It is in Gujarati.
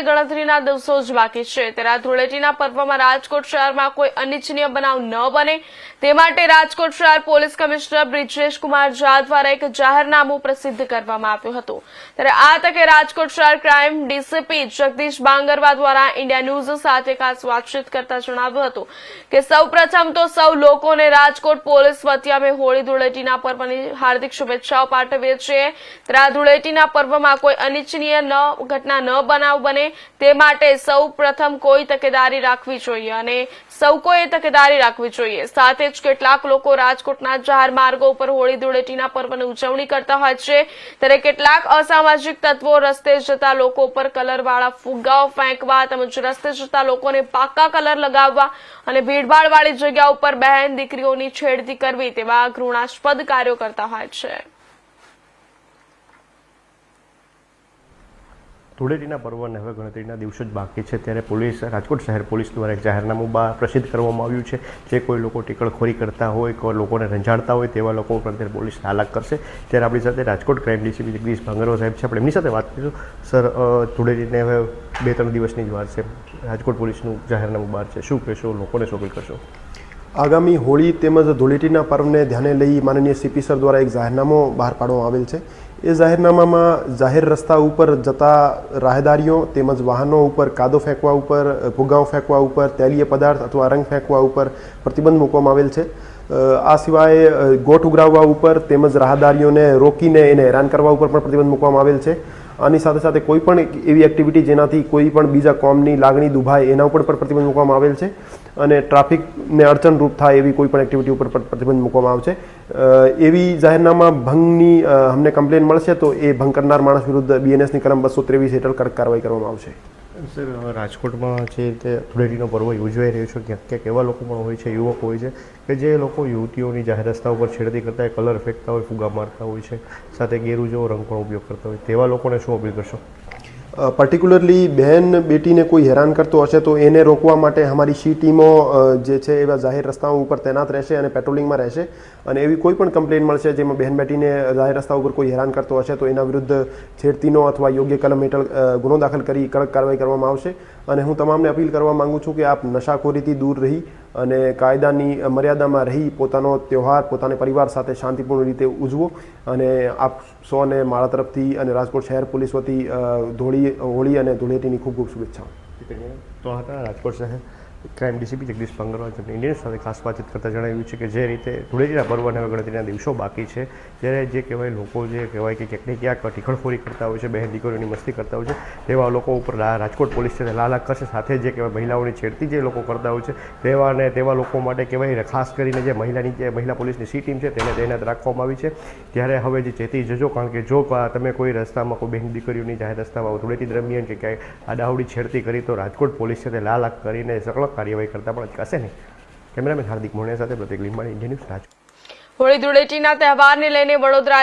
ગણતરીના દિવસો જ બાકી છે ત્યારે આ ધૂળેટીના પર્વમાં રાજકોટ શહેરમાં કોઈ અનિચ્છનીય બનાવ ન બને તે માટે રાજકોટ શહેર પોલીસ કમિશનર બ્રિજેશ કુમાર ઝા દ્વારા એક જાહેરનામું પ્રસિદ્ધ કરવામાં આવ્યું હતું ત્યારે આ તકે રાજકોટ શહેર ક્રાઇમ ડીસીપી જગદીશ બાંગરવા દ્વારા ઇન્ડિયા ન્યૂઝ સાથે ખાસ વાતચીત કરતા જણાવ્યું હતું કે સૌપ્રથમ તો સૌ લોકોને રાજકોટ પોલીસ વતી અમે હોળી ધૂળેટીના પર્વની હાર્દિક શુભેચ્છાઓ પાઠવીએ છીએ ત્યારે આ ધૂળેટીના પર્વમાં કોઈ અનિચ્છનીય ઘટના ન બનાવ બને તે માટે સૌ પ્રથમ કોઈ તકેદારી રાખવી જોઈએ અને સૌ કોઈએ તકેદારી રાખવી જોઈએ સાથે જ કેટલાક લોકો રાજકોટના જાહેર માર્ગો ઉપર હોળી ધૂળેટીના પર્વની ઉજવણી કરતા હોય છે ત્યારે કેટલાક અસામાજિક તત્વો રસ્તે જતા લોકો ઉપર કલરવાળા ફુગ્ગાઓ ફેંકવા તેમજ રસ્તે જતા લોકોને પાકા કલર લગાવવા અને ભીડભાડવાળી જગ્યા ઉપર બહેન દીકરીઓની છેડતી કરવી તેવા ઘૃણાસ્પદ કાર્યો કરતા હોય છે। ધૂળેટીના પર્વને હવે ગણતરીના દિવસો જ બાકી છે ત્યારે પોલીસ રાજકોટ શહેર પોલીસ દ્વારા એક જાહેરનામું પ્રસિદ્ધ કરવામાં આવ્યું છે જે કોઈ લોકો ટીકળખોરી કરતા હોય કોઈ લોકોને રંજાડતા હોય તેવા લોકો ઉપર અત્યારે પોલીસ હાલાક કરશે ત્યારે આપણી સાથે રાજકોટ ક્રાઇમ ડીસીપી જગદીશ બાંગરવા સાહેબ છે આપણે એમની સાથે વાત કરીશું। સર ધૂળેટીને હવે 2-3 દિવસની જ વાર છે રાજકોટ પોલીસનું જાહેરનામું બહાર છે શું કહેશો લોકોને શું અપીલ કરશો? આગામી હોળી તેમજ ધૂળેટીના પર્વને ધ્યાને લઈ માનનીય સીપી સર દ્વારા એક જાહેરનામું બહાર પાડવામાં આવેલ છે। એ જાહેરનામામાં જાહેર રસ્તા ઉપર જતા રાહદારીઓ તેમજ વાહનો ઉપર કાદો ફેંકવા ઉપર ફુગ્ગાઓ ફેંકવા ઉપર તેલીય પદાર્થ અથવા રંગ ફેંકવા ઉપર પ્રતિબંધ મૂકવામાં આવેલ છે। આ સિવાય ગોઠ ઉઘરાવવા ઉપર તેમજ રાહદારીઓને રોકીને એને હેરાન કરવા ઉપર પણ પ્રતિબંધ મૂકવામાં આવેલ છે। આની સાથે સાથે કોઈ પણ એવી એક્ટિવિટી જેનાથી કોઈ પણ બીજા કોમની લાગણી દુભાય એના ઉપર પણ પ્રતિબંધ મૂકવામાં આવેલ છે અને ટ્રાફિકને અડચણરૂપ થાય એવી કોઈ પણ એક્ટિવિટી ઉપર પણ પ્રતિબંધ મૂકવામાં આવશે। એવી જાહેરનામા ભંગની અમને કમ્પ્લેન મળશે તો એ ભંગ કરનાર માણસ વિરુદ્ધ BNSની કલમ 223 હેઠળ કડક કાર્યવાહી કરવામાં આવશે। સર રાજકોટમાં જે રીતે ધૂળેટીનો પર્વ યોજાઈ રહ્યો છે ક્યાંક ક્યાંક એવા લોકો પણ હોય છે યુવક હોય છે કે જે લોકો યુવતીઓની જાહેર રસ્તા ઉપર છેડતી કરતા હોય કલર ફેંકતા હોય ફુગ્ગા મારતા હોય છે સાથે ગેરુ જેવો રંગ પણ ઉપયોગ કરતા હોય તેવા લોકોને શું અપીલ કરશો? પર્ટિક્યુલરલી બહેન બેટીને કોઈ હેરાન કરતો હશે તો એને રોકવા માટે અમારી સી ટીમો જે છે એવા જાહેર રસ્તાઓ ઉપર તૈનાત રહેશે અને પેટ્રોલિંગમાં રહેશે અને એવી કોઈ પણ કમ્પ્લેન મળશે જેમાં બહેન બેટીને જાહેર રસ્તા ઉપર કોઈ હેરાન કરતો હશે તો એના વિરુદ્ધ છેડતીનો અથવા યોગ્ય કલમ હેઠળ ગુનો દાખલ કરી કડક કાર્યવાહી કરવામાં આવશે। અને હું તમામને અપીલ કરવા માંગુ છું કે આપ નશાખોરીથી દૂર રહી અને કાયદાની મર્યાદામાં રહી પોતાનો તહેવાર પોતાના પરિવાર સાથે શાંતિપૂર્ણ રીતે ઉજવો અને આપ સૌને મારા તરફથી અને રાજકોટ શહેર પોલીસ વતી હોળી અને ધૂળેટીની ખૂબ ખૂબ શુભેચ્છાઓ। તો હતા રાજકોટ શહેર crime DCP Jagdish Bangarwa Indian સાથે ખાસ વાતચીત કરતા જણાવ્યું છે કે જે રીતે ધૂળેટીના પર્વને હવે ગણતરીના દિવસો બાકી છે જ્યારે જે કહેવાય લોકો જે કહેવાય કે ક્યાંક ને ક્યાંક ટીખળખોરી કરતા હોય છે બહેન દીકરીઓની મસ્તી કરતા હોય છે તેવા લોકો ઉપર રાજકોટ પોલીસ છે લાલાક કરશે સાથે જે કહેવાય મહિલાઓની છેડતી જે લોકો કરતા હોય છે તેવા લોકો માટે કહેવાય ખાસ કરીને જે મહિલા પોલીસની સી ટીમ છે તેને તૈનાત રાખવામાં આવી છે। ત્યારે હવે જે ચેતી જજો કારણ કે જો તમે કોઈ રસ્તામાં કોઈ બહેન દીકરીઓની જાહેર રસ્તામાં ધૂળેટી દરમિયાન કે ક્યાંય આડાવડી છેડતી કરી તો રાજકોટ પોલીસ છે તે લાલાક કરીને સકળ કાર્યવાહી કરતા પણ અચકાશે નહીં। કેમેરામેન હાર્દિક મોહનિયા સાથે પ્રતિક લીંબાણી ઇન્ડિયન ન્યૂઝ રાજકોટ। હોળી ધૂળેટીના તહેવારને લઈને વડોદરા